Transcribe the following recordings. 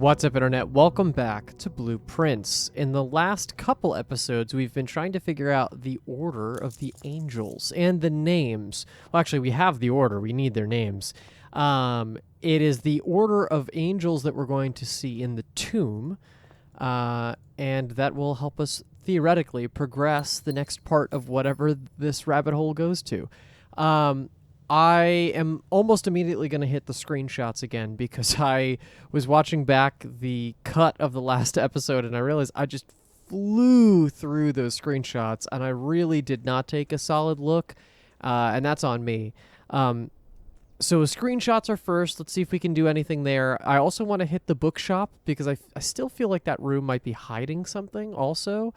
What's up, Internet? Welcome back to Blueprints. In the last couple episodes, we've been trying to figure out the order of the angels and the names. Well, actually, we have the order. We need their names. It is the order of angels that we're going to see in the tomb, and that will help us theoretically progress the next part of whatever this rabbit hole goes to. I am almost immediately going to hit the screenshots again because I was watching back the cut of the last episode and I realized I just flew through those screenshots and I really did not take a solid look, and that's on me. So screenshots are first. Let's see if we can do anything there. I also want to hit the bookshop because I still feel like that room might be hiding something also.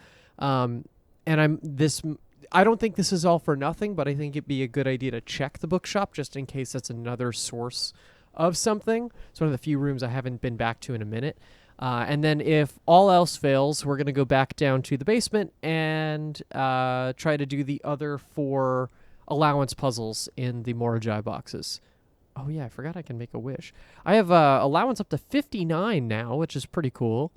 I don't think this is all for nothing, but I think it'd be a good idea to check the bookshop just in case that's another source of something. It's one of the few rooms I haven't been back to in a minute. And then if all else fails, we're going to go back down to the basement and try to do the other 4 allowance puzzles in the Morajai boxes. Oh, yeah, I forgot I can make a wish. I have allowance up to 59 now, which is pretty cool.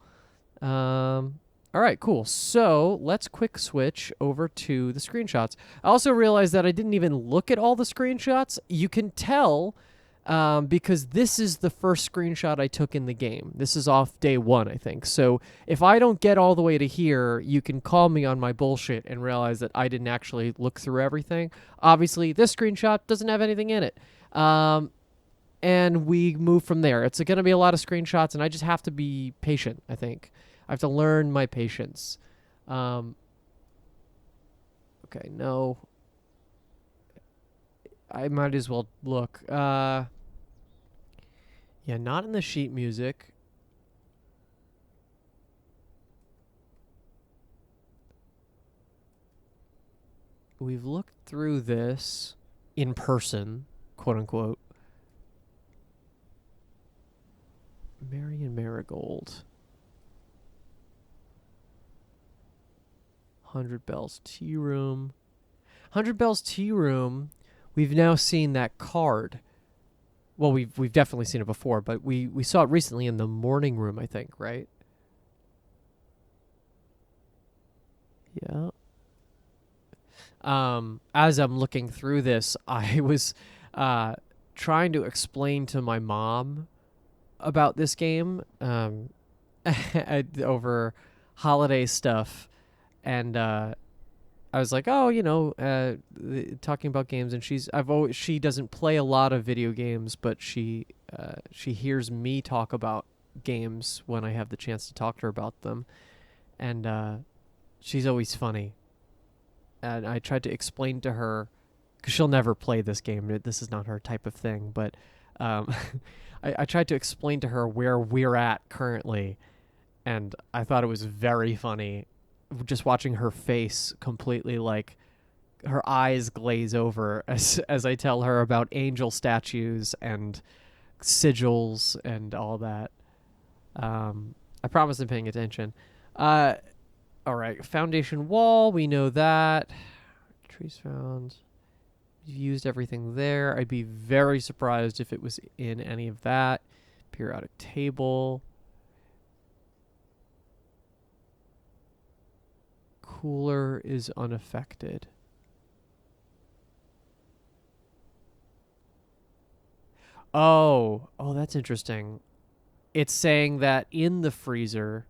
All right, cool. So let's quick switch over to the screenshots. I also realized that I didn't even look at all the screenshots. You can tell because this is the first screenshot I took in the game. This is off day 1, I think. So if I don't get all the way to here, you can call me on my bullshit and realize that I didn't actually look through everything. Obviously, this screenshot doesn't have anything in it. And we move from there. It's going to be a lot of screenshots, and I just have to be patient, I think. I have to learn my patience. Okay, no. I might as well look. Yeah, not in the sheet music. We've looked through this in person, quote unquote. Marion Marigold. 100 Bells Tea Room. 100 Bells Tea Room, we've now seen that card. Well, we've definitely seen it before, but we saw it recently in the morning room, I think, right? Yeah. As I'm looking through this, I was trying to explain to my mom about this game over holiday stuff. And I was like, oh, talking about games, and she doesn't play a lot of video games, but she hears me talk about games when I have the chance to talk to her about them, and she's always funny. And I tried to explain to her, because she'll never play this game. This is not her type of thing, but I tried to explain to her where we're at currently, and I thought it was very funny. Just watching her face completely, like, her eyes glaze over as I tell her about angel statues and sigils and all that. I promise I'm paying attention. All right, foundation wall, we know that. Trees found. We've used everything there. I'd be very surprised if it was in any of that. Periodic table. Cooler is unaffected. Oh, that's interesting. It's saying that in the freezer,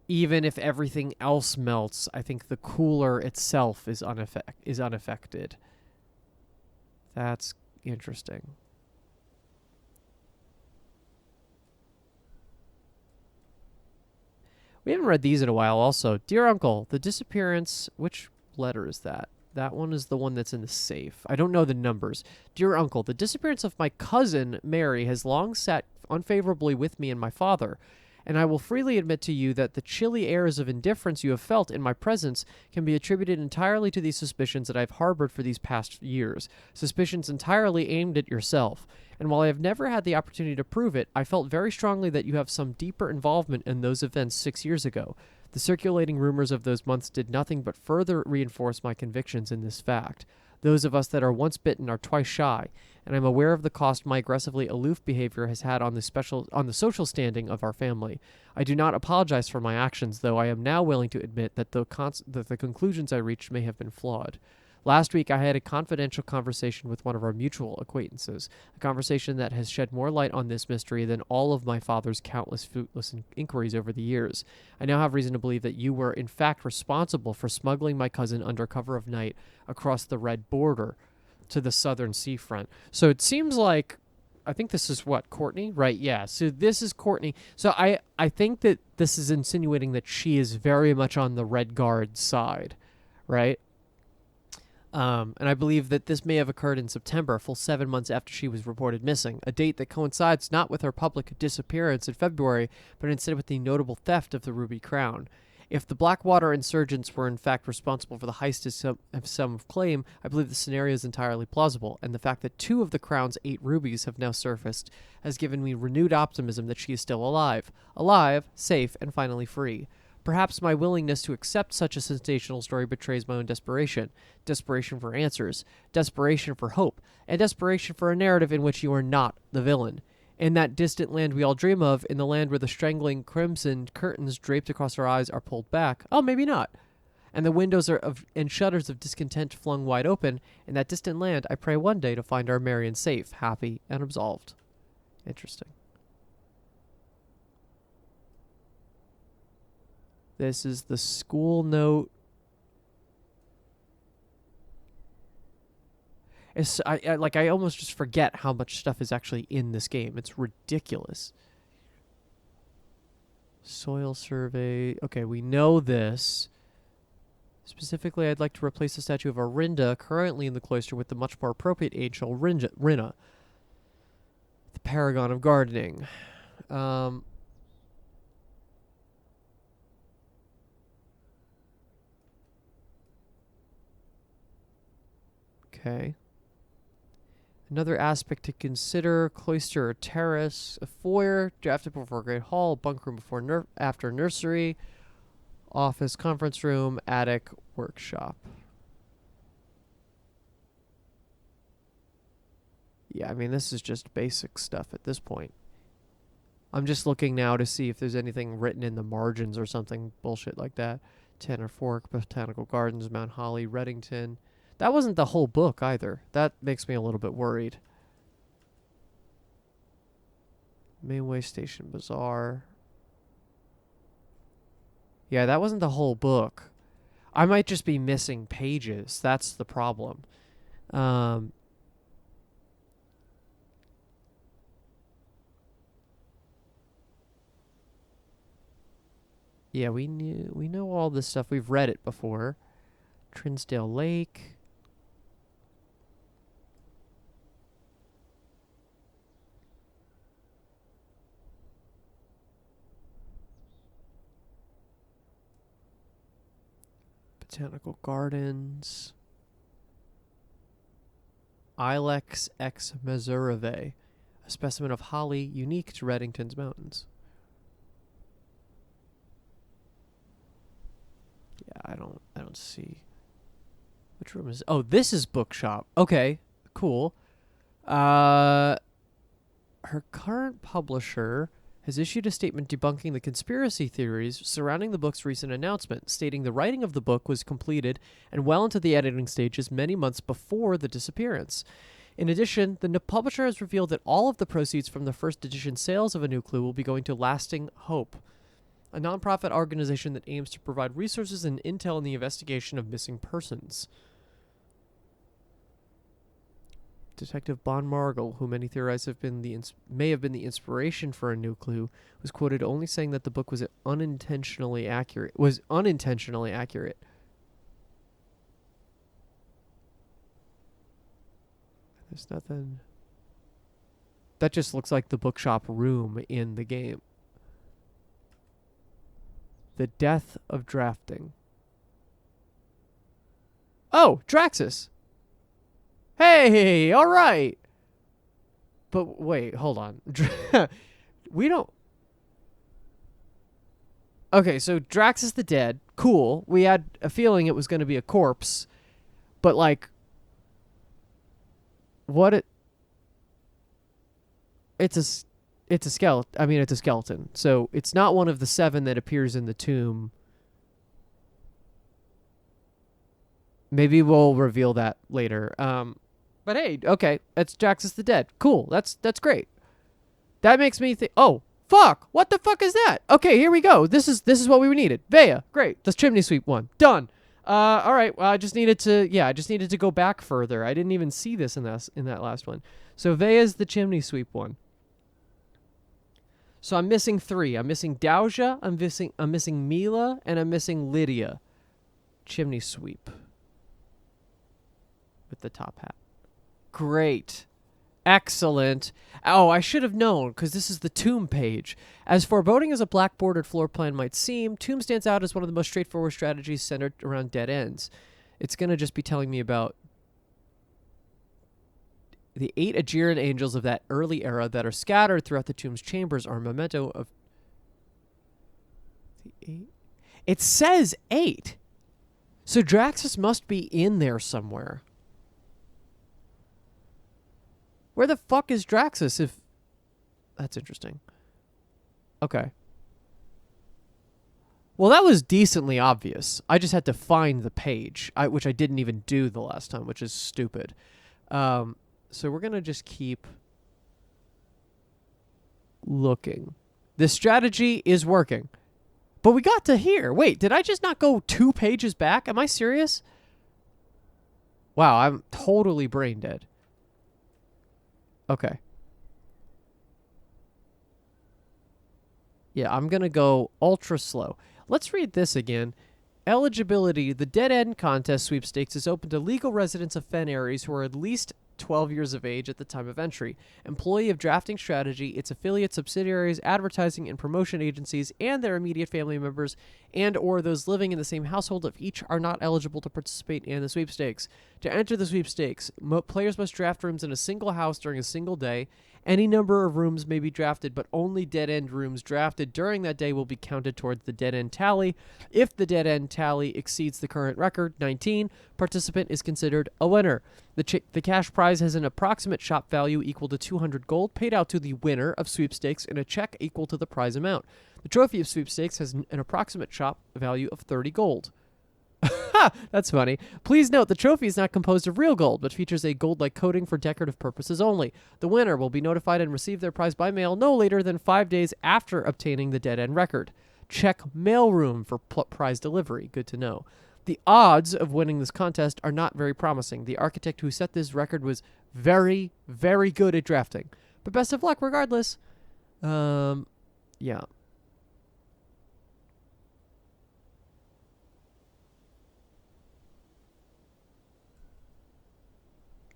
even if everything else melts, I think the cooler itself is unaffected. That's interesting. We haven't read these in a while also. Dear Uncle, the disappearance... Which letter is that? That one is the one that's in the safe. I don't know the numbers. Dear Uncle, the disappearance of my cousin, Mary, has long sat unfavorably with me and my father, and I will freely admit to you that the chilly airs of indifference you have felt in my presence can be attributed entirely to these suspicions that I have harbored for these past years, suspicions entirely aimed at yourself. And while I have never had the opportunity to prove it, I felt very strongly that you have some deeper involvement in those events 6 years ago. The circulating rumors of those months did nothing but further reinforce my convictions in this fact. Those of us that are once bitten are twice shy, and I'm aware of the cost my aggressively aloof behavior has had on the social standing of our family. I do not apologize for my actions, though I am now willing to admit that the conclusions I reached may have been flawed. Last week, I had a confidential conversation with one of our mutual acquaintances, a conversation that has shed more light on this mystery than all of my father's countless fruitless inquiries over the years. I now have reason to believe that you were, in fact, responsible for smuggling my cousin under cover of night across the red border to the southern seafront. So it seems like, I think this is what, Courtney? Right, yeah. So this is Courtney. So I think that this is insinuating that she is very much on the Red Guard side, right? And I believe that this may have occurred in September, a full 7 months after she was reported missing, a date that coincides not with her public disappearance in February, but instead with the notable theft of the Ruby Crown. If the Blackwater insurgents were in fact responsible for the heist as some claim, I believe the scenario is entirely plausible, and the fact that 2 of the Crown's 8 rubies have now surfaced has given me renewed optimism that she is still alive, safe, and finally free. Perhaps my willingness to accept such a sensational story betrays my own desperation. Desperation for answers, desperation for hope, and desperation for a narrative in which you are not the villain. In that distant land we all dream of, in the land where the strangling crimson curtains draped across our eyes are pulled back, oh, maybe not, and the windows and shutters of discontent flung wide open, in that distant land I pray one day to find our Marion safe, happy, and absolved. Interesting. This is the school note. I almost just forget how much stuff is actually in this game. It's ridiculous. Soil survey. Okay, we know this. Specifically, I'd like to replace the statue of Arinda currently in the cloister with the much more appropriate angel Rinna, the paragon of gardening. Okay. Another aspect to consider: cloister or terrace, a foyer, drafted before great hall, bunk room before after nursery, office, conference room, attic, workshop. Yeah, I mean, this is just basic stuff at this point. I'm just looking now to see if there's anything written in the margins or something bullshit like that. Tanner Fork, Botanical Gardens, Mount Holly, Reddington. That wasn't the whole book either. That makes me a little bit worried. Mainway Station Bazaar. Yeah, that wasn't the whole book. I might just be missing pages. That's the problem. Yeah, we know all this stuff. We've read it before. Trinsdale Lake. Botanical Gardens. Ilex ex Mazurave, a specimen of holly unique to Reddington's mountains. Yeah, I don't see. Which room is? Oh, this is bookshop. Okay, cool. Her current publisher has issued a statement debunking the conspiracy theories surrounding the book's recent announcement, stating the writing of the book was completed and well into the editing stages many months before the disappearance. In addition, the publisher has revealed that all of the proceeds from the first edition sales of A New Clue will be going to Lasting Hope, a nonprofit organization that aims to provide resources and intel in the investigation of missing persons. Detective Bon Margle, who many theorize may have been the inspiration for A New Clue, was quoted only saying that the book was unintentionally accurate. There's nothing. That just looks like the bookshop room in the game. The death of drafting. Oh, Draxus. Hey, all right. But wait, hold on. We don't... Okay, so Draxus the Dead, cool. We had a feeling it was going to be a corpse. But, like... What it... It's it's a skeleton. I mean, it's a skeleton. So it's not one of the 7 that appears in the tomb. Maybe we'll reveal that later. But hey, okay, that's Jaxus the Dead. Cool. That's great. That makes me think. Oh, fuck! What the fuck is that? Okay, here we go. This is what we needed. Vea, great. This chimney sweep one done. All right. Well, I just needed to go back further. I didn't even see this in that last one. So Vea's the chimney sweep one. So I'm missing 3. I'm missing Douzia. I'm missing Mila, and I'm missing Lydia. Chimney sweep with the top hat. Great. Excellent. Oh, I should have known, because this is the tomb page. As foreboding as a black bordered floor plan might seem, tomb stands out as one of the most straightforward strategies centered around dead ends. It's going to just be telling me about the 8 Aegean angels of that early era that are scattered throughout the tomb's chambers are a memento of the 8. It says 8. So Draxus must be in there somewhere. Where the fuck is Draxus if... That's interesting. Okay. Well, that was decently obvious. I just had to find the page, which I didn't even do the last time, which is stupid. So we're going to just keep looking. This strategy is working. But we got to here. Wait, did I just not go 2 pages back? Am I serious? Wow, I'm totally brain dead. Okay. Yeah, I'm going to go ultra slow. Let's read this again. Eligibility. The Dead End Contest Sweepstakes is open to legal residents of Fen Ares who are at least 12 years of age at the time of entry. Employee of Drafting Strategy, its affiliates, subsidiaries, advertising and promotion agencies, and their immediate family members and or those living in the same household of each are not eligible to participate in the sweepstakes. To enter the sweepstakes, players must draft rooms in a single house during a single day. Any number of rooms may be drafted, but only dead-end rooms drafted during that day will be counted towards the dead-end tally. If the dead-end tally exceeds the current record, 19, participant is considered a winner. The cash prize has an approximate shop value equal to 200 gold paid out to the winner of sweepstakes in a check equal to the prize amount. The trophy of sweepstakes has an approximate shop value of 30 gold. That's funny. Please note the trophy is not composed of real gold, but features a gold-like coating for decorative purposes only. The winner will be notified and receive their prize by mail no later than 5 days after obtaining the dead-end record. Check mailroom for prize delivery. Good to know. The odds of winning this contest are not very promising. The architect who set this record was very, very good at drafting. But best of luck regardless. Yeah.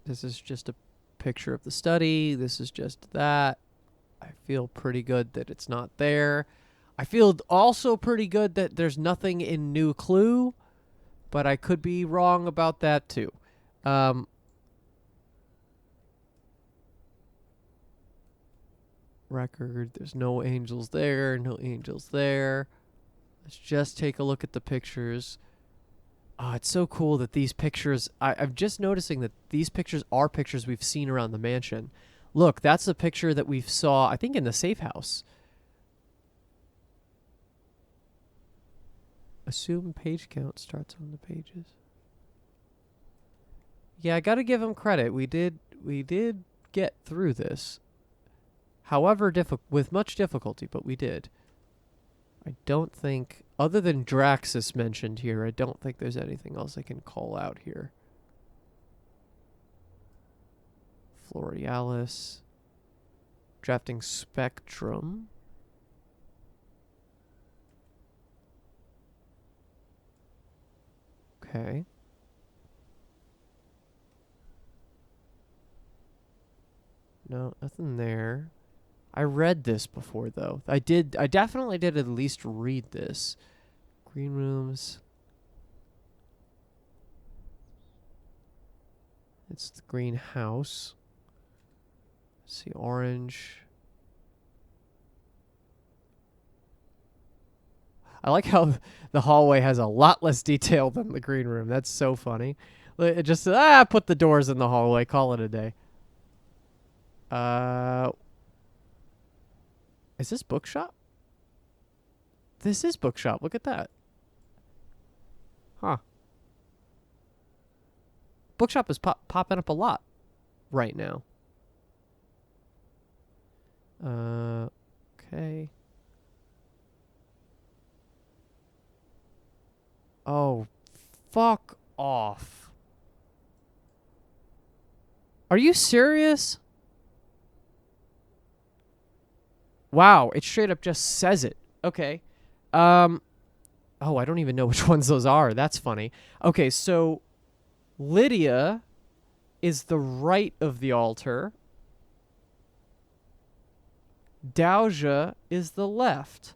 This is just a picture of the study. This is just that. I feel pretty good that it's not there. I feel also pretty good that there's nothing in New Clue, but I could be wrong about that too. Record. There's no angels there. No angels there. Let's just take a look at the pictures. Oh, it's so cool that these pictures... I'm just noticing that these pictures are pictures we've seen around the mansion. Look, that's the picture that we saw, I think, in the safe house. Assume page count starts on the pages. Yeah, I gotta give him credit. We did get through this. However, with much difficulty, but we did. I don't think, other than Draxus mentioned here, I don't think there's anything else I can call out here. Florialis. Drafting Spectrum. Okay. No, nothing there. I read this before, though. I definitely did at least read this. Green rooms. It's the greenhouse. Let's see, orange. I like how the hallway has a lot less detail than the green room. That's so funny. It just, put the doors in the hallway. Call it a day. Is this bookshop? This is bookshop. Look at that. Huh. Bookshop is popping up a lot right now. Okay. Oh, fuck off. Are you serious? Wow, it straight up just says it. Okay. Oh, I don't even know which ones those are. That's funny. Okay, so Lydia is the right of the altar. Dowager is the left.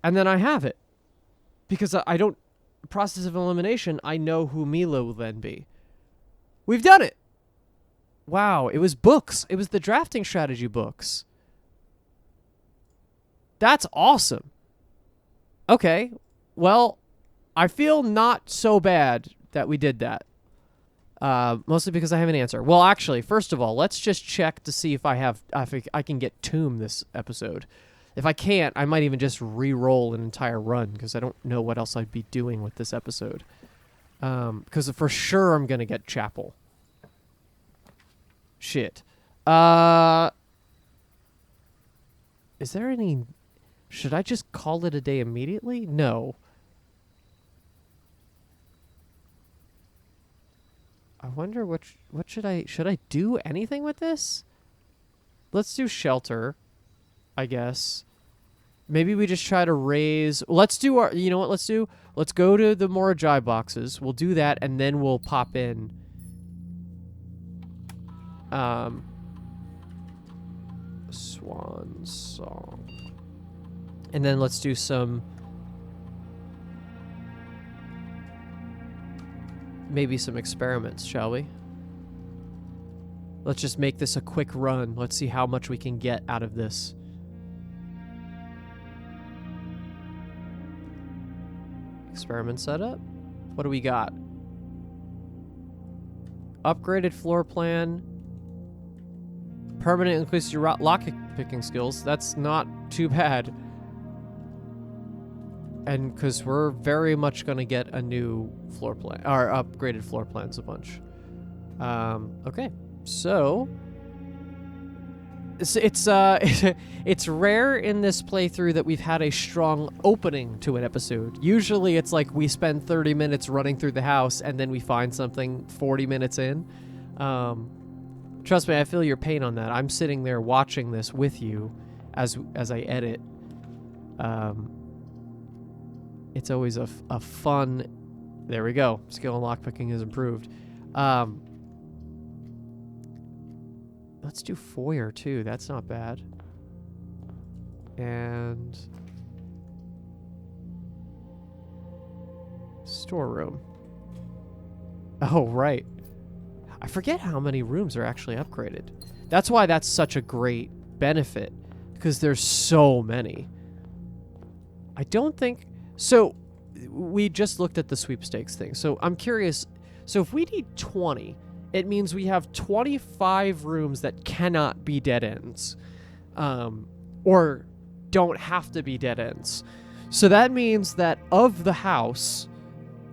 And then I have it. Because I don't... Process of elimination, I know who Mila will then be. We've done it! Wow, it was books. It was the drafting strategy books. That's awesome. Okay, well, I feel not so bad that we did that. Mostly because I have an answer. Well, actually, first of all, let's just check to see if I can get Tomb this episode. If I can't, I might even just re-roll an entire run because I don't know what else I'd be doing with this episode. Because for sure I'm gonna get Chapel. Shit. Is there any... Should I just call it a day immediately? No. I wonder what should I do anything with this? Let's do shelter, I guess. Maybe we just try to raise... Let's do our... You know what let's do? Let's go to the Morajai boxes. We'll do that, and then we'll pop in... Swan Song. And then let's do some... Maybe some experiments, shall we? Let's just make this a quick run. Let's see how much we can get out of this. Experiment setup? What do we got? Upgraded floor plan. Permanent increase your lock picking skills. That's not too bad. And because we're very much going to get a new floor plan, or upgraded floor plans a bunch. Okay, so it's rare in this playthrough that we've had a strong opening to an episode. Usually it's like we spend 30 minutes running through the house and then we find something 40 minutes in. Trust me, I feel your pain on that. I'm sitting there watching this with you as I edit. It's always a fun... There we go. Skill and lockpicking is improved. Let's do foyer, too. That's not bad. And... storeroom. Oh, right. I forget how many rooms are actually upgraded. That's why that's such a great benefit. Because there's so many. I don't think... So, we just looked at the sweepstakes thing. So, I'm curious. So, if we need 20, it means we have 25 rooms that cannot be dead ends. Or don't have to be dead ends. So, that means that of the house,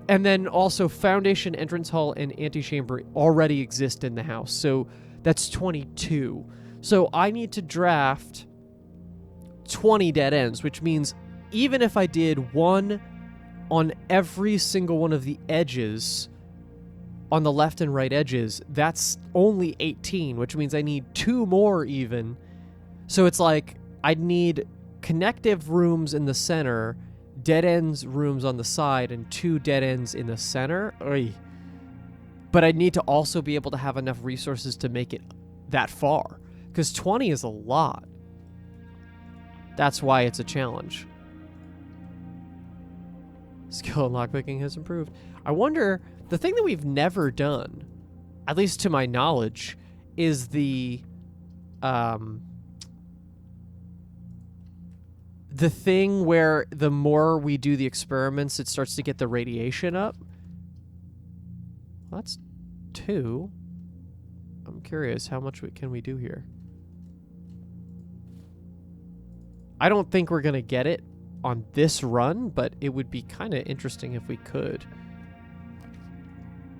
and then also foundation, entrance hall, and antechamber already exist in the house. So, that's 22. So, I need to draft 20 dead ends, which means... Even if I did one on every single one of the edges, on the left and right edges, that's only 18, which means I need 2 more even. So it's like I'd need connective rooms in the center, dead ends rooms on the side, and 2 dead ends in the center. Oy. But I'd need to also be able to have enough resources to make it that far, because 20 is a lot. That's why it's a challenge. Skill and lockpicking has improved. I wonder, the thing that we've never done, at least to my knowledge, is the thing where the more we do the experiments, it starts to get the radiation up. Well, that's 2. I'm curious, how much can we do here? I don't think we're going to get it on this run, but it would be kind of interesting if we could.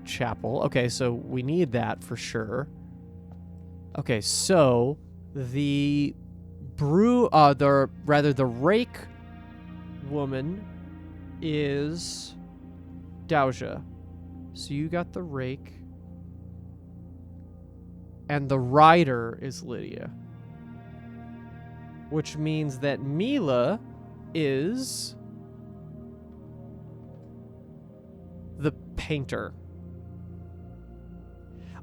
Chapel. Okay, so we need that for sure. Okay, so the the rake woman is Doja. So you got the rake. And the rider is Lydia. Which means that Mila is the painter.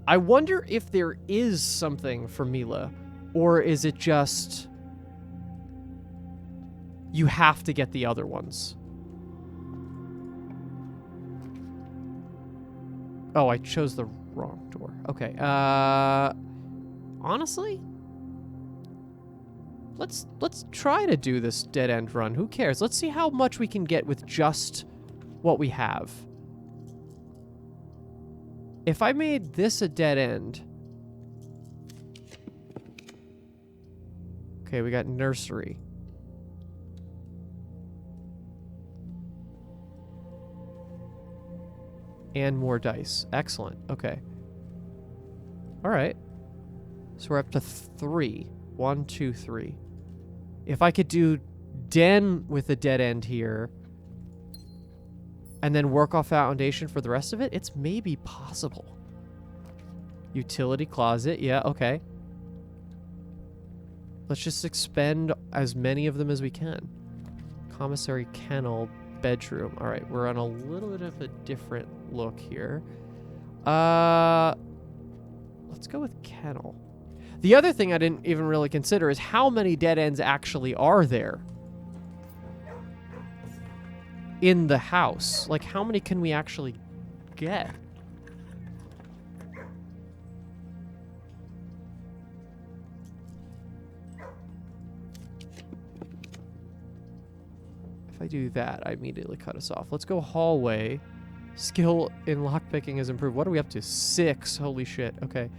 I wonder if there is something for Mila, or is it just you have to get the other ones? Oh, I chose the wrong door. Okay. Honestly, let's try to do this dead end run. Who cares? Let's see how much we can get with just what we have. If I made this a dead end. Okay, we got nursery. And more dice. Excellent. Okay. All right. So we're up to 3. 1, 2, 3. If I could do den with a dead end here and then work off foundation for the rest of it, it's maybe possible. Utility closet. Yeah, okay. Let's just expend as many of them as we can. Commissary, kennel, bedroom. All right, we're on a little bit of a different look here. Let's go with kennel. The other thing I didn't even really consider is how many dead ends actually are there in the house. Like, how many can we actually get? If I do that, I immediately cut us off. Let's go hallway. Skill in lockpicking is improved. What are we up to? 6. Holy shit. Okay.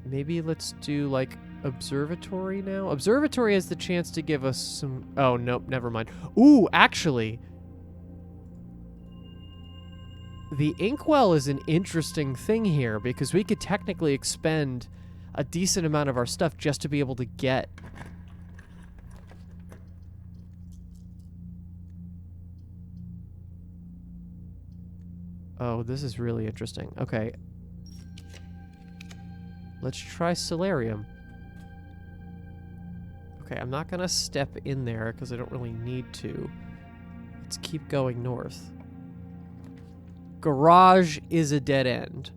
Maybe let's do, like, observatory now. Observatory has the chance to give us some... Oh, nope, never mind. Ooh, actually... The inkwell is an interesting thing here, because we could technically expend a decent amount of our stuff just to be able to get... Oh, this is really interesting. Okay. Let's try solarium. Okay, I'm not gonna step in there because I don't really need to. Let's keep going north. Garage is a dead end.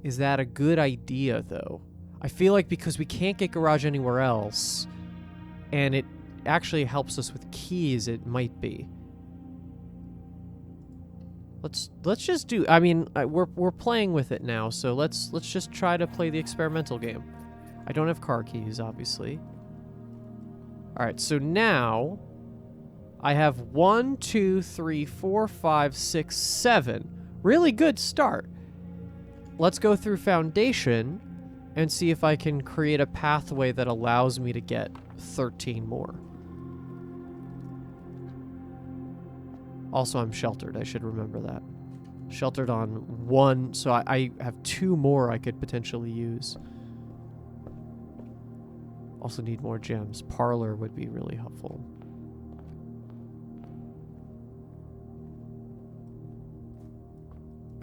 Is that a good idea, though? I feel like because we can't get garage anywhere else, and it actually helps us with keys, it might be. Let's just do... I mean, we're playing with it now, so let's just try to play the experimental game. I don't have car keys, obviously. All right, so now I have 1, 2, 3, 4, 5, 6, 7. Really good start. Let's go through foundation and see if I can create a pathway that allows me to get 13 more. Also, I'm sheltered. I should remember that. Sheltered on 1, so I have 2 more I could potentially use. Also need more gems. Parlor would be really helpful.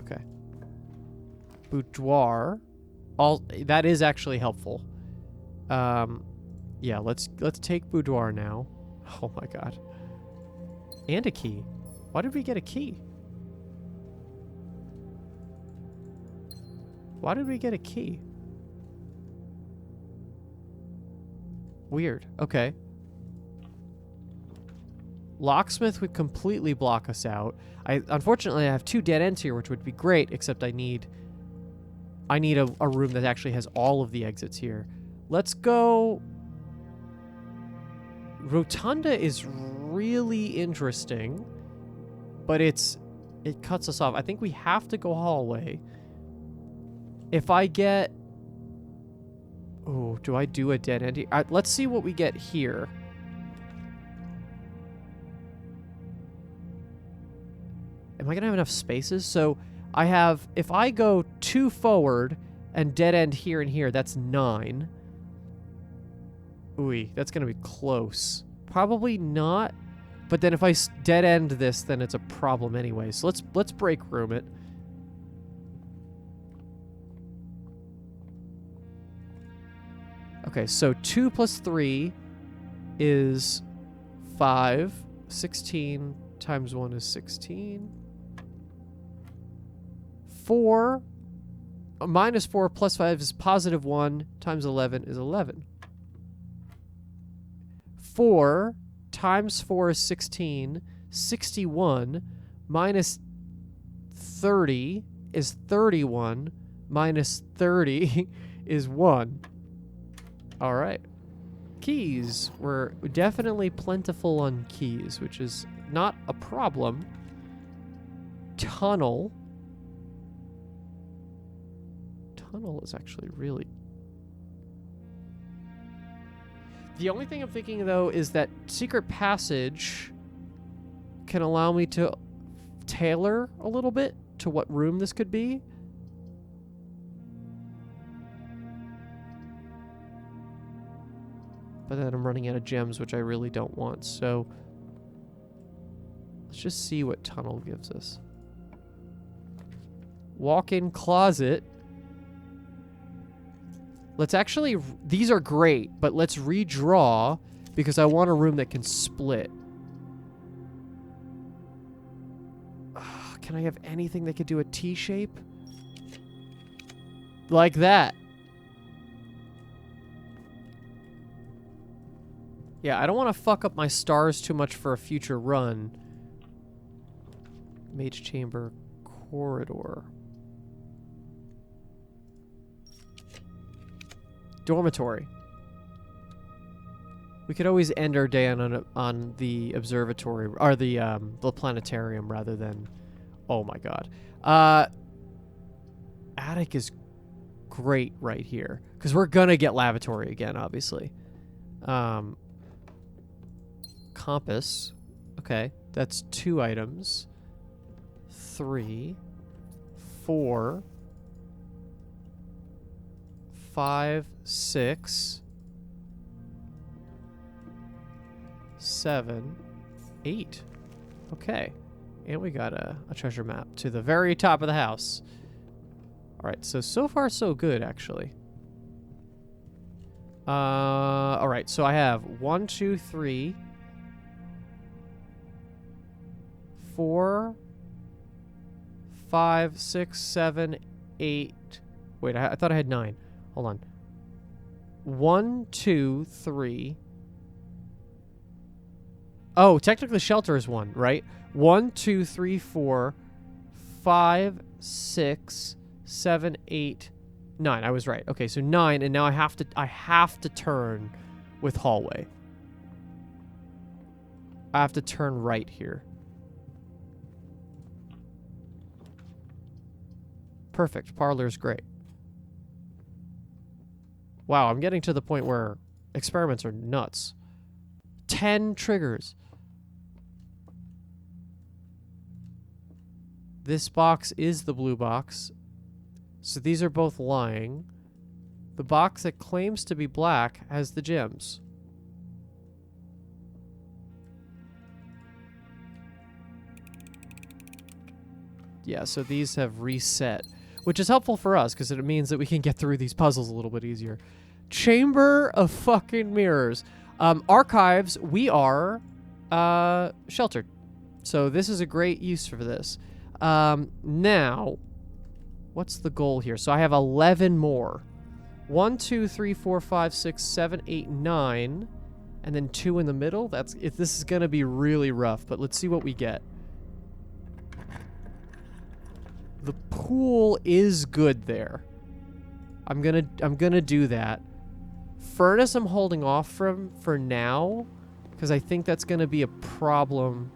Okay. Boudoir. That is actually helpful. Yeah, let's take boudoir now. Oh my god. And a key. Why did we get a key? Why did we get a key? Weird. Okay. Locksmith would completely block us out. Unfortunately, I have 2 dead ends here, which would be great, except I need a room that actually has all of the exits here. Let's go... Rotunda is really interesting, but it cuts us off. I think we have to go hallway. If I get Oh, do I do a dead end? Let's see what we get here. Am I going to have enough spaces? So I have, if I go 2 forward and dead end here and here, that's 9. Ooh, that's going to be close. Probably not. But then if I dead end this, then it's a problem anyway. So let's break room it. Okay, so 2 plus 3 is 5. 16 times 1 is 16. 4 minus 4 plus 5 is positive 1 times 11 is 11. 4 times 4 is 16. 61 minus 30 is 31. Minus 30 is 1. All right. Keys. We're definitely plentiful on keys, which is not a problem. Tunnel. Tunnel is actually really... The only thing I'm thinking, though, is that secret passage can allow me to tailor a little bit to what room this could be. But then I'm running out of gems, which I really don't want, so... Let's just see what tunnel gives us. Walk-in closet. Let's actually... These are great, but let's redraw because I want a room that can split. Can I have anything that could do a T shape? Like that. Yeah, I don't want to fuck up my stars too much for a future run. Mage chamber corridor. Dormitory. We could always end our day on the observatory or the planetarium rather than... Oh my god. Attic is great right here because we're gonna get lavatory again, obviously. Compass. Okay, that's 2 items. 3, 4, 5, 6, 7, 8. Okay. And we got a treasure map to the very top of the house. Alright, so far so good, actually. Alright, so I have 1, 2, 3, 4, 5, 6, 7, 8. Wait, I thought I had 9. Hold on. 1, 2, 3. Oh, technically shelter is 1, right? 1, 2, 3, 4, 5, 6, 7, 8, 9. I was right. Okay, so 9, and now I have to turn with hallway. I have to turn right here. Perfect. Parlor's great. Wow, I'm getting to the point where experiments are nuts. 10 triggers. This box is the blue box. So these are both lying. The box that claims to be black has the gems. Yeah, so these have reset, which is helpful for us because it means that we can get through these puzzles a little bit easier. Chamber of fucking mirrors. Archives, we are sheltered. So this is a great use for this. Now, what's the goal here? So I have 11 more. 1, 2, 3, 4, 5, 6, 7, 8, 9. And then 2 in the middle. This is going to be really rough, but let's see what we get. The pool is good there. I'm gonna do that. Furnace I'm holding off from for now, because I think that's gonna be a problem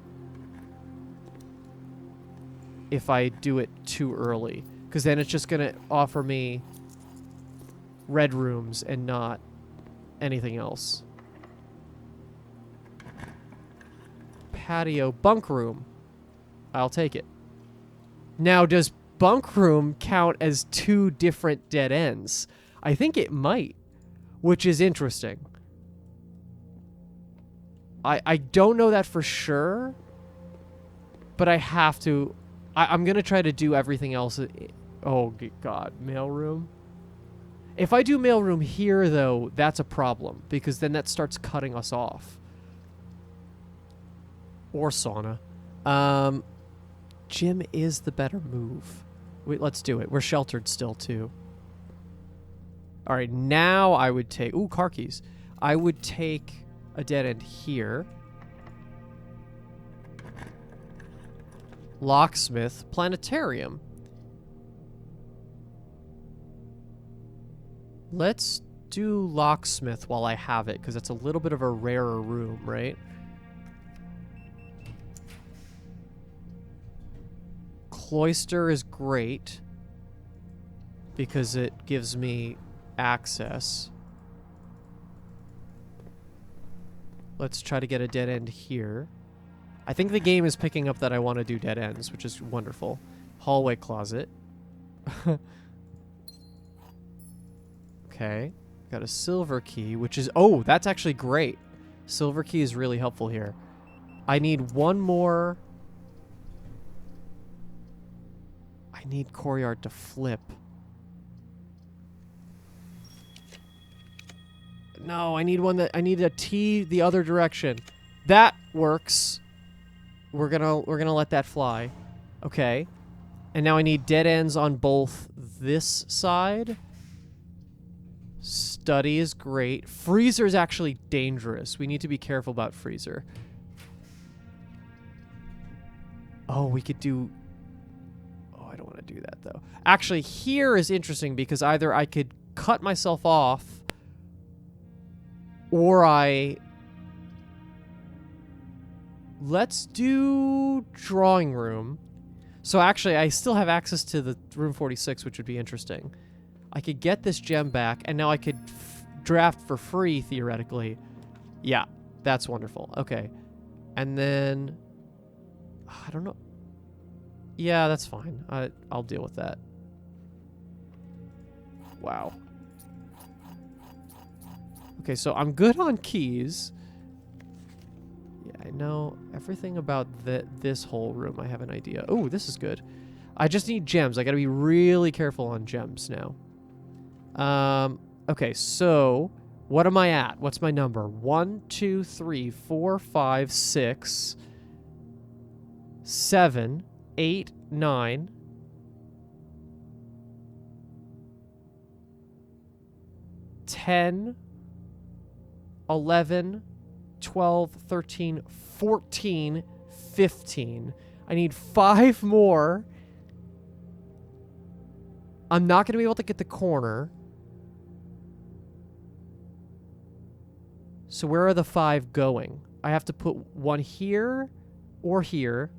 if I do it too early. Because then it's just gonna offer me red rooms and not anything else. Patio bunk room. I'll take it. Now, does bunk room count as 2 different dead ends? I think it might, which is interesting. I don't know that for sure, but I have to. I'm going to try to do everything else. Oh, God. Mailroom? If I do mailroom here, though, that's a problem, because then that starts cutting us off. Or sauna. Gym is the better move. Wait, let's do it. We're sheltered still, too. All right, now I would take... Ooh, car keys. I would take a dead end here. Locksmith. Planetarium. Let's do locksmith while I have it, because it's a little bit of a rarer room, right? Cloister is great because it gives me access. Let's try to get a dead end here. I think the game is picking up that I want to do dead ends, which is wonderful. Hallway closet. Okay. Got a silver key, which is... Oh, that's actually great. Silver key is really helpful here. I need one more... I need courtyard to flip. No, I need one that... I need a T the other direction. That works. We're gonna let that fly. Okay. And now I need dead ends on both this side. Study is great. Freezer is actually dangerous. We need to be careful about freezer. Oh, we could do... Oh, I don't want to do that, though. Actually, here is interesting because either I could cut myself off or I... Let's do drawing room. So actually, I still have access to the room 46, which would be interesting. I could get this gem back, and now I could draft for free, theoretically. Yeah, that's wonderful. Okay. And then... I don't know. Yeah, that's fine. I'll deal with that. Wow. Okay, so I'm good on keys. Yeah, I know everything about this whole room. I have an idea. Oh, this is good. I just need gems. I gotta be really careful on gems now. Okay, so what am I at? What's my number? 1, 2, 3, 4, 5, 6, 7, 8, 9. 10, 11, 12, 13, 14, 15. I need 5 more. I'm not going to be able to get the corner. So where are the 5 going? I have to put one here or here.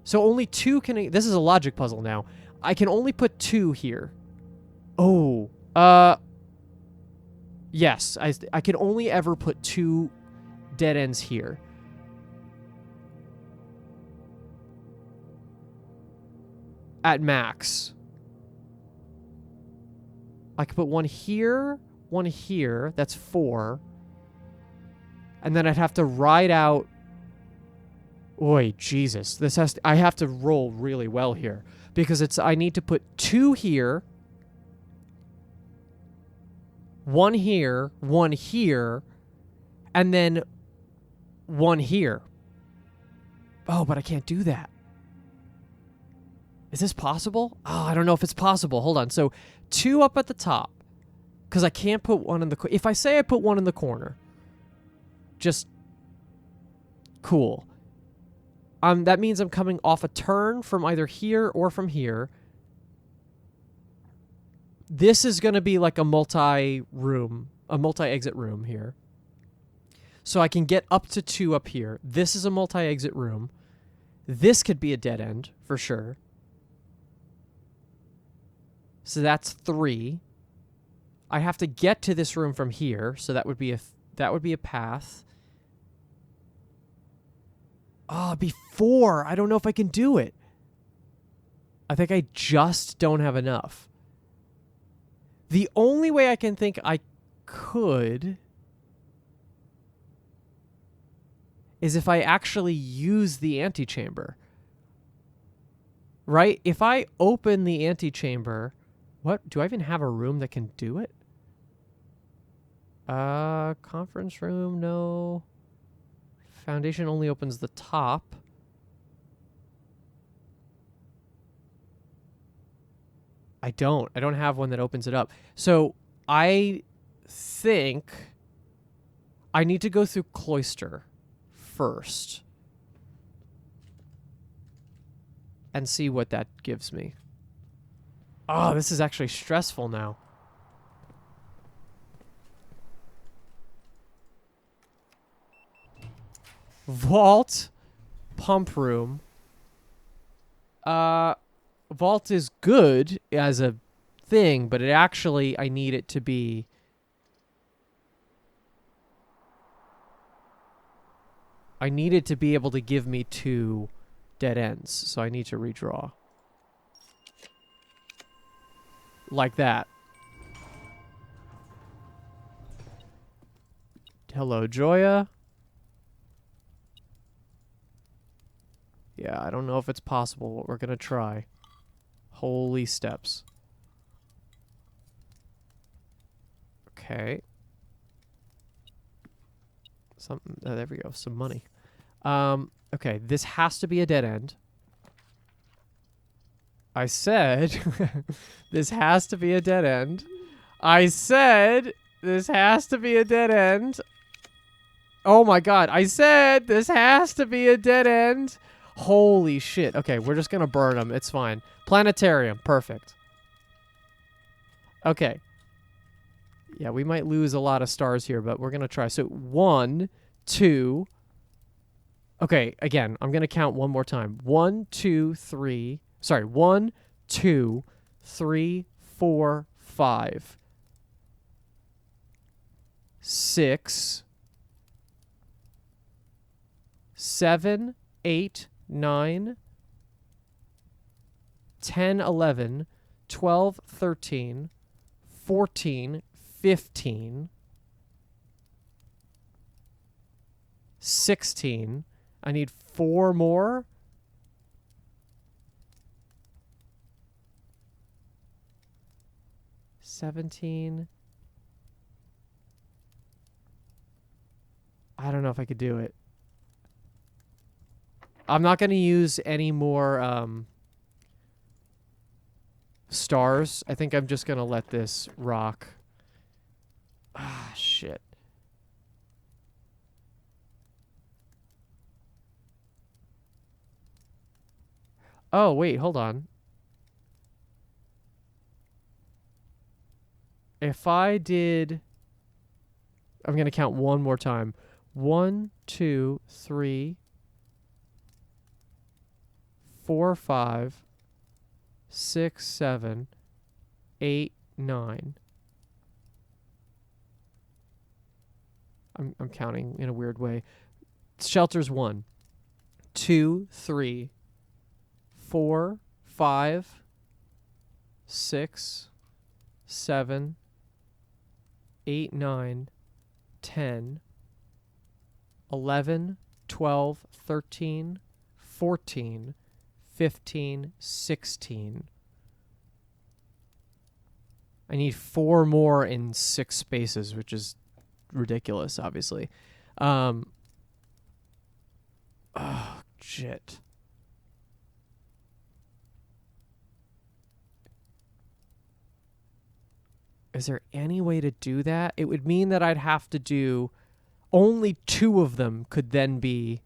So only 2 can... This is a logic puzzle now. I can only put 2 here. Oh. Yes. I can only ever put 2 dead ends here. At max. I could put one here, one here. That's 4. And then I'd have to ride out... Oi, Jesus. This has to, I have to roll really well here. Because it's... I need to put 2 here. 1 here. 1 here. And then 1 here. Oh, but I can't do that. Is this possible? Oh, I don't know if it's possible. Hold on. So 2 up at the top. Because I can't put 1 in the... If I say I put 1 in the corner... Just... Cool. That means I'm coming off a turn from either here or from here. This is going to be like a multi-room... A multi-exit room here. So I can get up to 2 up here. This is a multi-exit room. This could be a dead end, for sure. So that's 3. I have to get to this room from here, so that would be a path. Oh, before. I don't know if I can do it. I think I just don't have enough. The only way I can think I could is if I actually use the antechamber. Right? If I open the antechamber, what? Do I even have a room that can do it? Conference room, no. Foundation only opens the top. I don't have one that opens it up. So I think I need to go through Cloister first and see what that gives me. Oh, this is actually stressful now. Vault, pump room. Vault is good as a thing, but it actually, I need it to be... I need it to be able to give me 2 dead ends, so I need to redraw. Like that. Hello, Joya. Yeah, I don't know if it's possible, but we're gonna try. Holy steps. Okay. Something. Oh, there we go. Some money. Okay, this has to be a dead end. I said this has to be a dead end. I said this has to be a dead end. Oh my god, I said this has to be a dead end. Holy shit. Okay, we're just gonna burn them. It's fine. Planetarium. Perfect. Okay. Yeah, we might lose a lot of stars here, but we're gonna try. So 1, 2. Okay, again, I'm gonna count one more time. 1, 2, 3. Sorry, 1, 2, 3, 4, 5, 6, 7, 8, 9, 10, 11, 12, 13, 14, 15, 16. I need 4 more. 17. I don't know if I could do it. I'm not going to use any more stars. I think I'm just going to let this rock. Ah, shit. Oh, wait, hold on. If I did... I'm going to count one more time. 1, 2, 3, 4, 5, 6, 7, 8, 9. I'm counting in a weird way. Shelters 1, 2, 3, 4, 5, 6, 7, 8, 9, 10, 11, 12, 13, 14, 15, 16. I need 4 more in 6 spaces, which is ridiculous, obviously. Oh, shit. Is there any way to do that? It would mean that I'd have to do... Only 2 of them could then be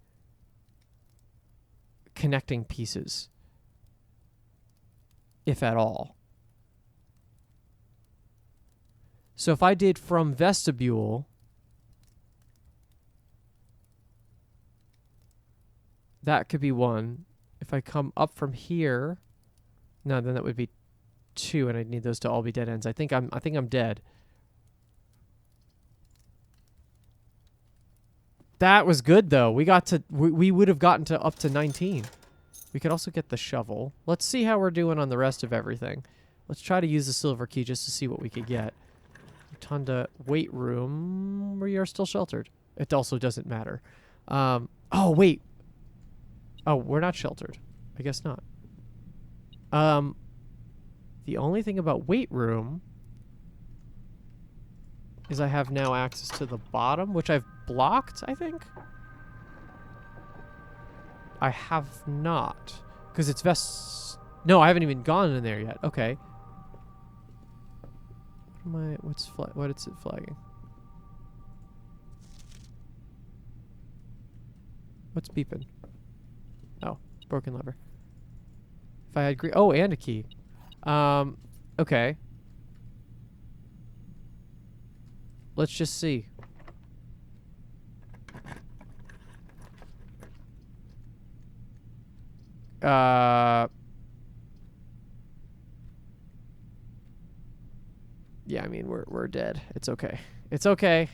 connecting pieces. If at all. So if I did from vestibule... That could be 1. If I come up from here... No, then that would be 2, and I'd need those to all be dead ends. I think I'm dead. That was good, though. We got to... We would have gotten to up to 19. We could also get the shovel. Let's see how we're doing on the rest of everything. Let's try to use the silver key just to see what we could get. Rotunda weight room. We are still sheltered. It also doesn't matter. Oh, wait. Oh, we're not sheltered. I guess not. The only thing about weight room is I have now access to the bottom, which I've blocked, I think. I have not. Because it's No, I haven't even gone in there yet. Okay. What is it flagging? What's beeping? Oh, broken lever. If I had oh, and a key. Okay. Let's just see. Yeah, I mean, we're dead. It's okay. It's okay.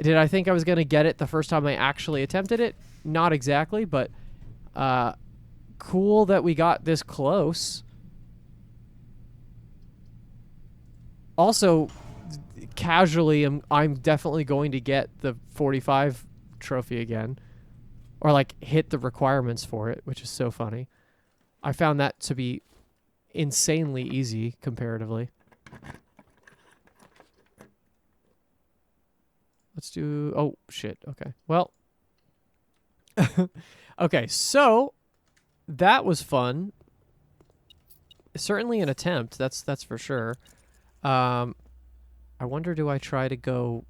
Did I think I was going to get it the first time I actually attempted it? Not exactly, but cool that we got this close. Also, casually, I'm definitely going to get the 45 trophy again. Or, like, hit the requirements for it, which is so funny. I found that to be insanely easy, comparatively. Let's do... Oh, shit. Okay. Well. Okay, so that was fun. Certainly an attempt. That's for sure. I wonder, do I try to go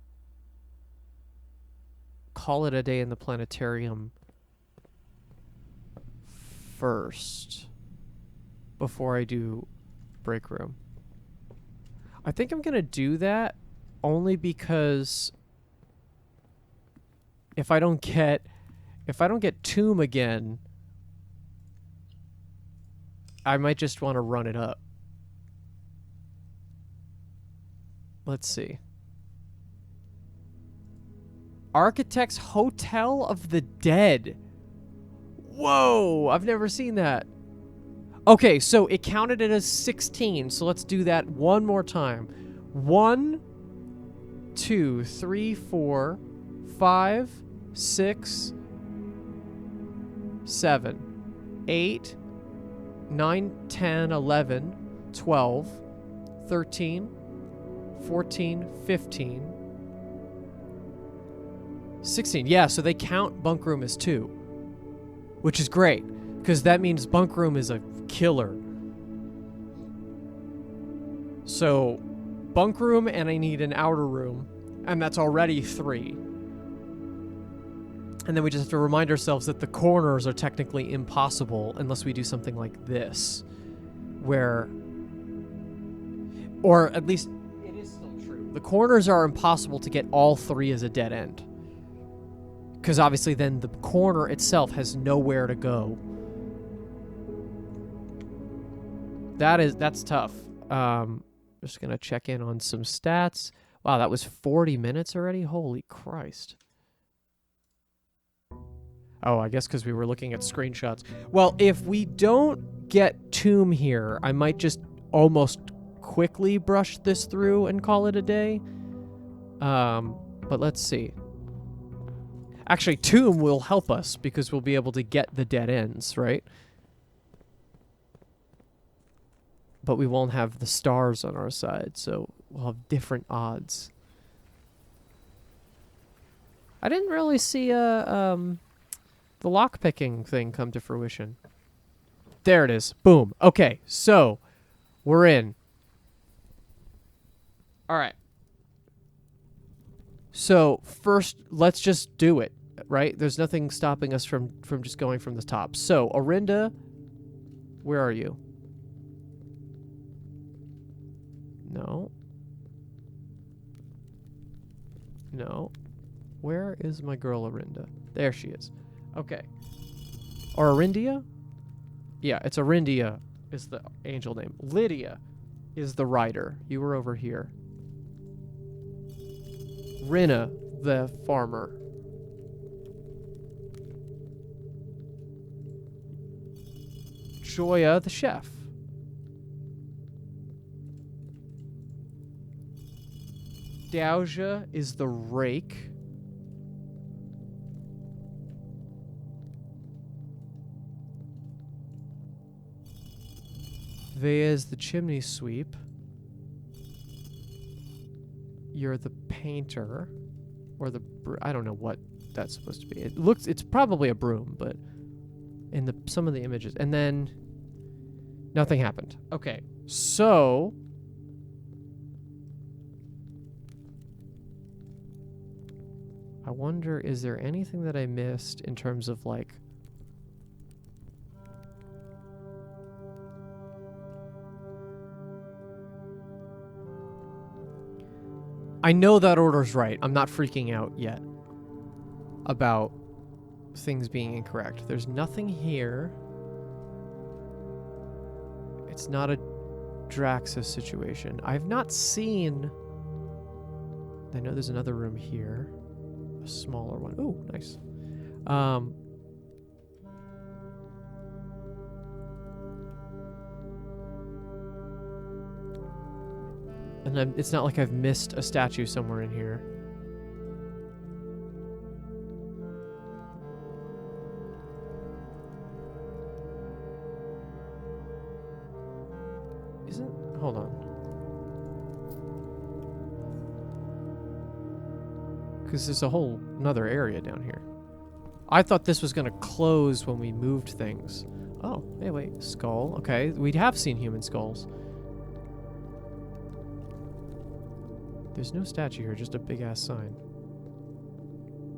call it a day in the planetarium first before I do break room? I think I'm going to do that only because if I don't get tomb again, I might just want to run it up. Let's see. Architect's Hotel of the Dead. Whoa, I've never seen that. Okay, so it counted it as 16, so let's do that one more time. 1, 2, 3, 4, 5, 6, 7, 8, 9, 10, 11, 12, 13, 14, 15, 16. Yeah, so they count bunk room as 2, which is great, because that means bunk room is a killer. So, bunk room, and I need an outer room, and that's already 3. And then we just have to remind ourselves that the corners are technically impossible unless we do something like this, where, or at least it is still true. The corners are impossible to get all 3 as a dead end, because obviously then the corner itself has nowhere to go. That's tough. Just gonna check in on some stats. Wow, that was 40 minutes already? Holy Christ. Oh, I guess because we were looking at screenshots. Well, if we don't get tomb here, I might just almost quickly brush this through and call it a day. But let's see. Actually, tomb will help us because we'll be able to get the dead ends, right? But we won't have the stars on our side, so we'll have different odds. I didn't really see the lockpicking thing come to fruition. There it is. Boom. Okay, so we're in. All right. So first, let's just do it, right? There's nothing stopping us from just going from the top. So, Orinda, where are you? No. No. Where is my girl Orinda? There she is. Okay. Or Orindia? Yeah, it's Orindia is the angel name. Lydia is the rider. You were over here. Rinna, the farmer. Joya the chef. Dauja is the rake. Vea is the chimney sweep. You're the painter. Or the... I don't know what that's supposed to be. It's probably a broom, but... in some of the images. And then... nothing happened. Okay. So... I wonder, is there anything that I missed in terms of, like... I know that order's right. I'm not freaking out yet about things being incorrect. There's nothing here. It's not a Draxus situation. I've not seen... I know there's another room here. A smaller one. Ooh, nice. And it's not like I've missed a statue somewhere in here. Hold on. Because there's a whole another area down here. I thought this was going to close when we moved things. Oh, hey, wait. Skull. Okay, we have seen human skulls. There's no statue here, just a big-ass sign.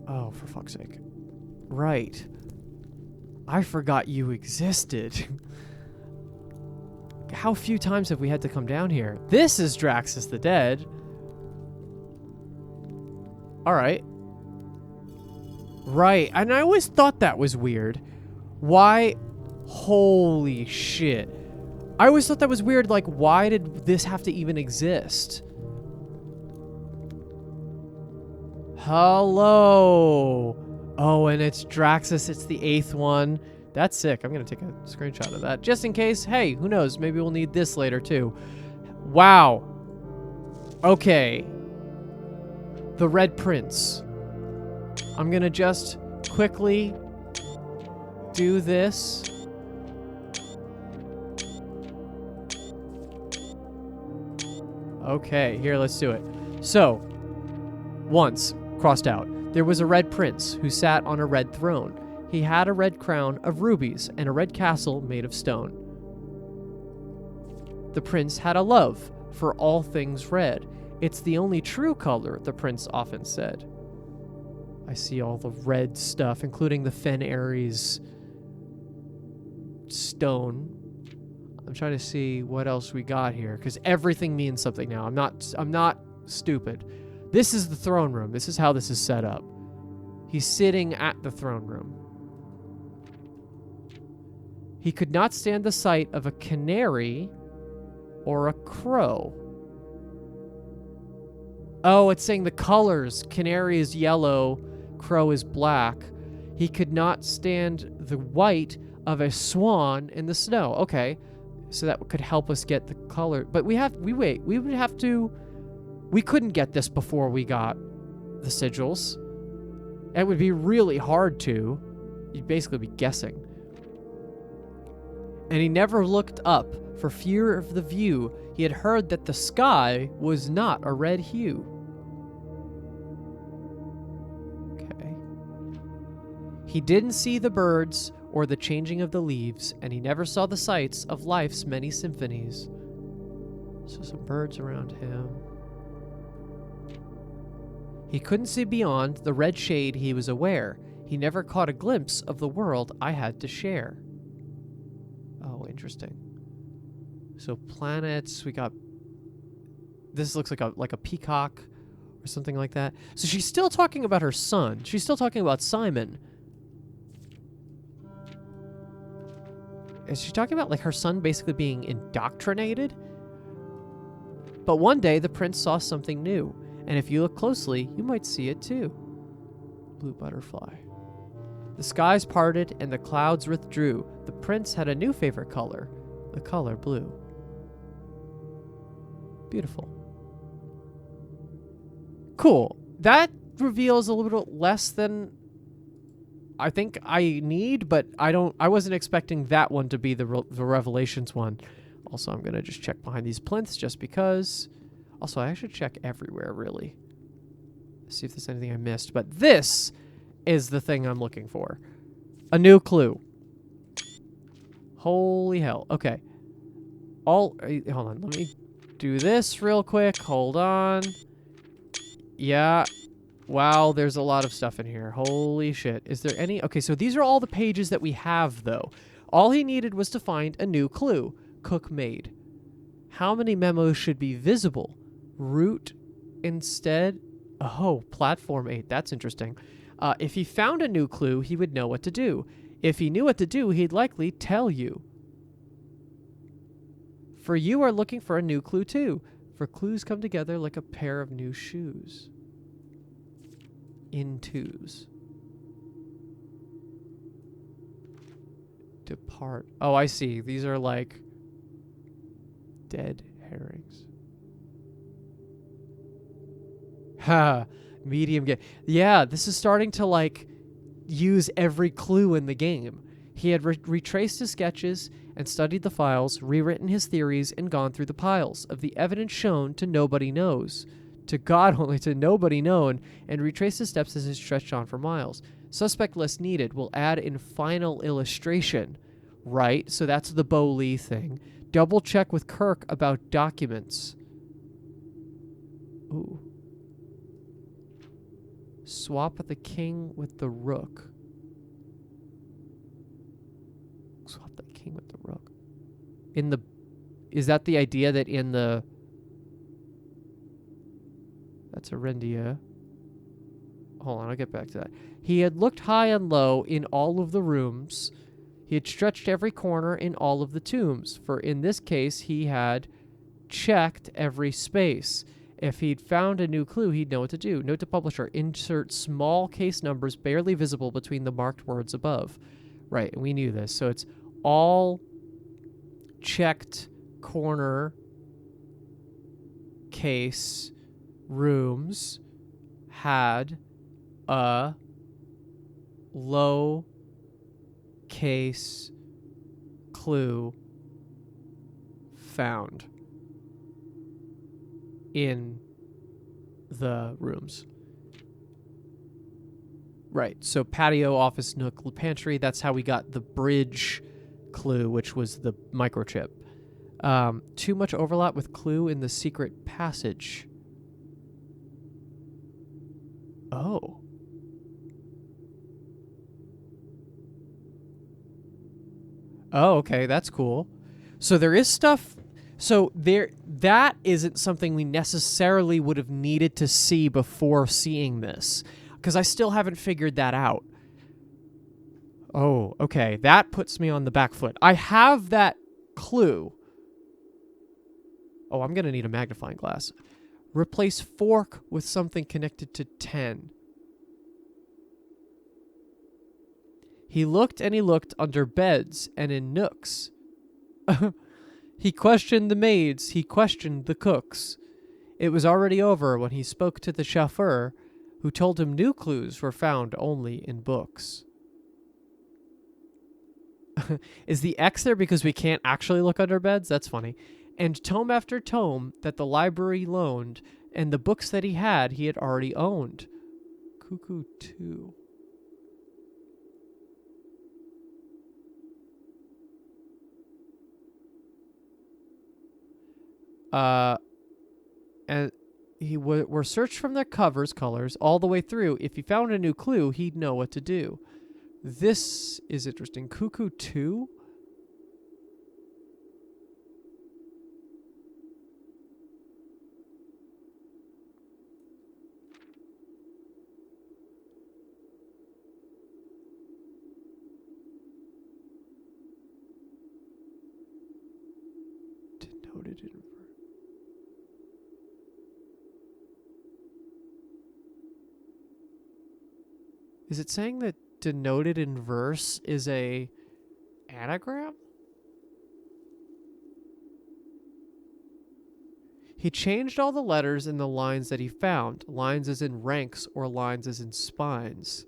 Oh, for fuck's sake. Right. I forgot you existed. How few times have we had to come down here? This is Draxus the Dead. Alright. Right, and I always thought that was weird. Why? Holy shit. I always thought that was weird, like, why did this have to even exist? Hello. Oh, and it's Draxus. It's the 8th one. That's sick. I'm going to take a screenshot of that. Just in case. Hey, who knows? Maybe we'll need this later, too. Wow. Okay. The Red Prince. I'm going to just quickly do this. Okay, here, let's do it. So, once... crossed out. There was a red prince who sat on a red throne. He had a red crown of rubies and a red castle made of stone. The prince had a love for all things red. It's the only true color, the prince often said. I see all the red stuff, including the Fen Ares stone. I'm trying to see what else we got here, because everything means something now. I'm not stupid. This is the throne room. This is how this is set up. He's sitting at the throne room. He could not stand the sight of a canary or a crow. Oh, it's saying the colors. Canary is yellow, crow is black. He could not stand the white of a swan in the snow. Okay, so that could help us get the color. But we would have to... We couldn't get this before we got the sigils. It would be really hard to. You'd basically be guessing. And he never looked up for fear of the view. He had heard that the sky was not a red hue. Okay. He didn't see the birds or the changing of the leaves, and he never saw the sights of life's many symphonies. So some birds around him. He couldn't see beyond the red shade he was aware. He never caught a glimpse of the world I had to share. Oh, interesting. So planets, we got... This looks like a peacock or something like that. So she's still talking about her son. She's still talking about Simon. Is she talking about like her son basically being indoctrinated? But one day the prince saw something new. And if you look closely, you might see it too. Blue butterfly. The skies parted and the clouds withdrew. The prince had a new favorite color, the color blue. Beautiful. Cool. That reveals a little bit less than I think I need, but I wasn't expecting that one to be the Revelations one. Also, I'm going to just check behind these plinths just because. Also, I should check everywhere, really. See if there's anything I missed. But this is the thing I'm looking for. A new clue. Holy hell. Okay. Hold on. Let me do this real quick. Hold on. Yeah. Wow, there's a lot of stuff in here. Holy shit. Is there any... Okay, so these are all the pages that we have, though. All he needed was to find a new clue. Cook made. How many memos should be visible? Route instead... Oh, platform 8. That's interesting. If he found a new clue, he would know what to do. If he knew what to do, he'd likely tell you. For you are looking for a new clue, too. For clues come together like a pair of new shoes. In twos. Depart. Oh, I see. These are like dead herrings. Ha! Medium game. Yeah, this is starting to like use every clue in the game. He had retraced his sketches and studied the files, rewritten his theories, and gone through the piles of the evidence shown to nobody knows. To God only, to nobody known, and retrace his steps as it stretched on for miles. Suspect list needed will add in final illustration. Right, so that's the Bo Lee thing. Double check with Kirk about documents. Ooh. Swap the king with the rook. Swap the king with the rook. Is that the idea that in the... That's Arendia. Hold on, I'll get back to that. He had looked high and low in all of the rooms. He had stretched every corner in all of the tombs. For in this case, he had checked every space. If he'd found a new clue, he'd know what to do. Note to publisher, insert small case numbers barely visible between the marked words above. Right, we knew this. So it's all checked corner case rooms had a low case clue found in the rooms. Right, so patio, office, nook, pantry, that's how we got the bridge clue, which was the microchip. Too much overlap with clue in the secret passage. Oh. Oh, okay, that's cool. So there is stuff... So that isn't something we necessarily would have needed to see before seeing this, because I still haven't figured that out. Oh, okay. That puts me on the back foot. I have that clue. Oh, I'm going to need a magnifying glass. Replace fork with something connected to 10. He looked and he looked under beds and in nooks. He questioned the maids. He questioned the cooks. It was already over when he spoke to the chauffeur, who told him new clues were found only in books. Is the X there because we can't actually look under beds? That's funny. And tome after tome that the library loaned, and the books that he had already owned. Cuckoo 2. And he were searched from their colors all the way through. If he found a new clue, he'd know what to do. This is interesting. Cuckoo 2? Denoted in... Is it saying that denoted in verse is a anagram? He changed all the letters in the lines that he found, lines as in ranks or lines as in spines.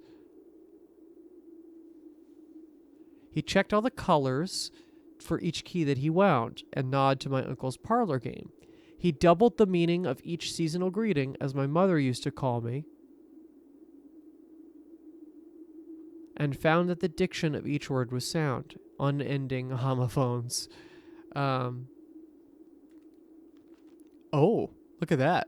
He checked all the colors for each key that he wound, and nod to my uncle's parlor game. He doubled the meaning of each seasonal greeting, as my mother used to call me, and found that the diction of each word was sound, unending homophones. Oh, look at that.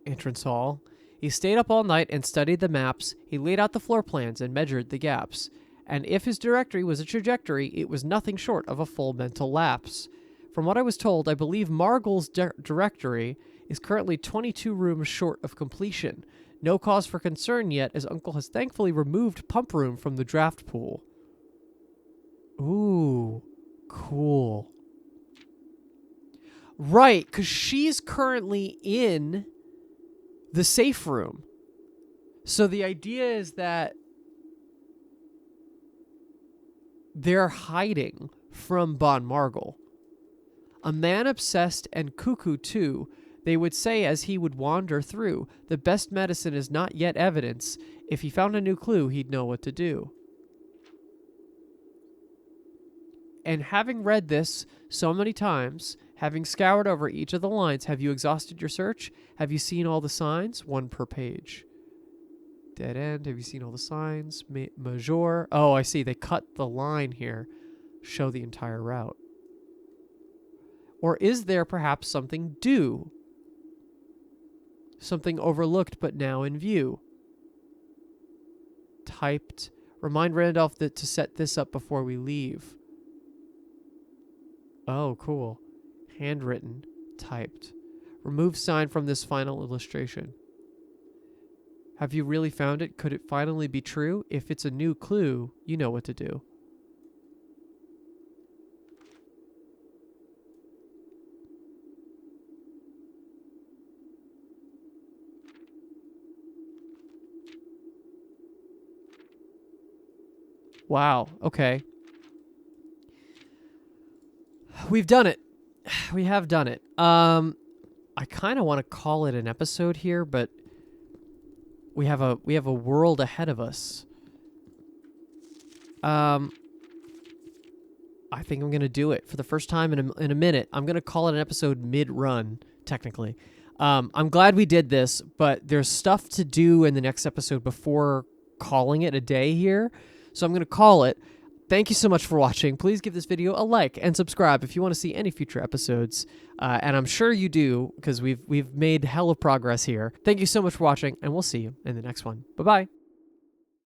Entrance hall. He stayed up all night and studied the maps. He laid out the floor plans and measured the gaps. And if his directory was a trajectory, it was nothing short of a full mental lapse. From what I was told, I believe Margle's directory is currently 22 rooms short of completion. No cause for concern yet, as Uncle has thankfully removed Pump Room from the draft pool. Ooh, cool. Right, because she's currently in the safe room. So the idea is that they're hiding from Bon Margle. A man obsessed and cuckoo too, they would say as he would wander through. The best medicine is not yet evidence. If he found a new clue, he'd know what to do. And having read this so many times, having scoured over each of the lines, have you exhausted your search? Have you seen all the signs? One per page. Dead end. Have you seen all the signs? Major. Oh, I see. They cut the line here. Show the entire route. Or is there perhaps something due? Something overlooked but now in view? Typed. Remind Randolph to set this up before we leave. Oh, cool. Handwritten. Typed. Remove sign from this final illustration. Have you really found it? Could it finally be true? If it's a new clue, you know what to do. Wow. Okay. We've done it. We have done it. I kind of want to call it an episode here, but we have a world ahead of us. I think I'm gonna do it for the first time in a minute. I'm gonna call it an episode mid-run, technically. I'm glad we did this, but there's stuff to do in the next episode before calling it a day here. So I'm gonna call it. Thank you so much for watching. Please give this video a like and subscribe if you want to see any future episodes. And I'm sure you do, because we've made hella progress here. Thank you so much for watching, and we'll see you in the next one. Bye-bye.